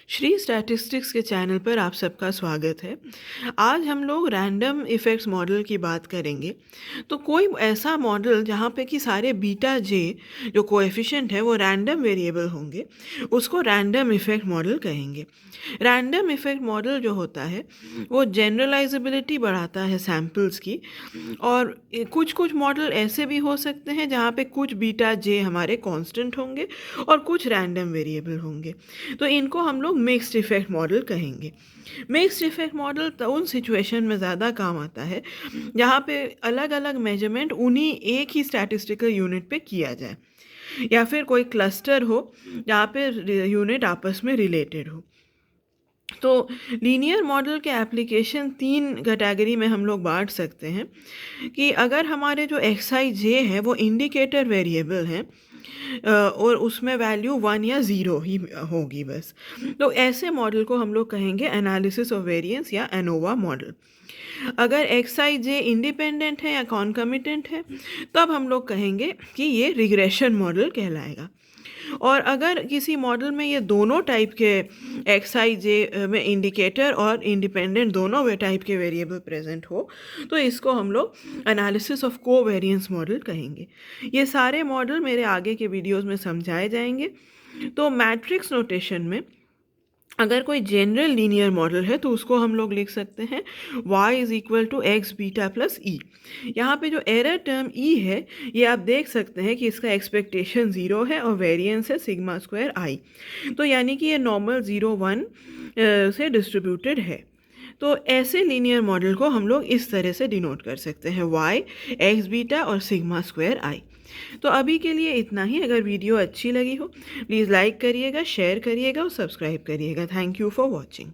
Shri statistics के channel पर आप सबका स्वागत है। आज हम लोग रैंडम इफ़ेक्ट्स मॉडल की बात करेंगे। तो कोई ऐसा मॉडल जहाँ पे कि सारे बीटा जे जो कोएफिशिएंट है वो रैंडम वेरिएबल होंगे, उसको रैंडम इफ़ेक्ट मॉडल कहेंगे। रैंडम इफ़ेक्ट मॉडल जो होता है वो जनरलाइजेबिलिटी बढ़ाता है सैम्पल्स की। और कुछ कुछ मॉडल ऐसे भी हो सकते हैं जहाँ पे कुछ बीटा जे हमारे कांस्टेंट होंगे और कुछ रैंडम वेरिएबल होंगे। तो इनको हम लोग मिक्स्ड इफ़ेक्ट मॉडल कहेंगे। मिक्स्ड इफ़ेक्ट मॉडल तो उन सिचुएशन में ज़्यादा काम आता है जहाँ पे अलग अलग मेजरमेंट उन्हीं एक ही स्टैटिस्टिकल यूनिट पे किया जाए, या फिर कोई क्लस्टर हो जहाँ पे यूनिट आपस में रिलेटेड हो। तो लीनियर मॉडल के एप्लीकेशन तीन कैटेगरी में हम लोग बांट सकते हैं कि अगर हमारे जो एक्स आई जे है वो इंडिकेटर वेरिएबल हैं और उसमें वैल्यू 1 या 0 ही होगी बस, तो ऐसे मॉडल को हम लोग कहेंगे एनालिसिस ऑफ वेरिएंस या एनोवा मॉडल। अगर एक्स आई जे इंडिपेंडेंट है या कॉन्कमिटेंट है तब हम लोग कहेंगे कि ये रिग्रेशन मॉडल कहलाएगा। और अगर किसी मॉडल में ये दोनों टाइप के एक्स आई जे में इंडिकेटर और इंडिपेंडेंट दोनों वे टाइप के वेरिएबल प्रेजेंट हो तो इसको हम लोग एनालिसिस ऑफ कोवेरिएंस मॉडल कहेंगे। ये सारे मॉडल मेरे आगे के वीडियोस में समझाए जाएंगे। तो मैट्रिक्स नोटेशन में अगर कोई जनरल लीनियर मॉडल है तो उसको हम लोग लिख सकते हैं y is equal to x beta plus e. यहाँ पे जो एरर टर्म ई है ये आप देख सकते हैं कि इसका एक्सपेक्टेशन 0 है और वेरिएंस है सिग्मा स्क्वायर आई। तो यानी कि ये नॉर्मल 0 1 से डिस्ट्रीब्यूटेड है। तो ऐसे लीनियर मॉडल को हम लोग इस तरह से डिनोट कर सकते हैं y एक्स बीटा और सिग्मा स्क्वायर आई। तो अभी के लिए इतना ही। अगर वीडियो अच्छी लगी हो प्लीज़ लाइक करिएगा, शेयर करिएगा और सब्सक्राइब करिएगा। Thank you for watching.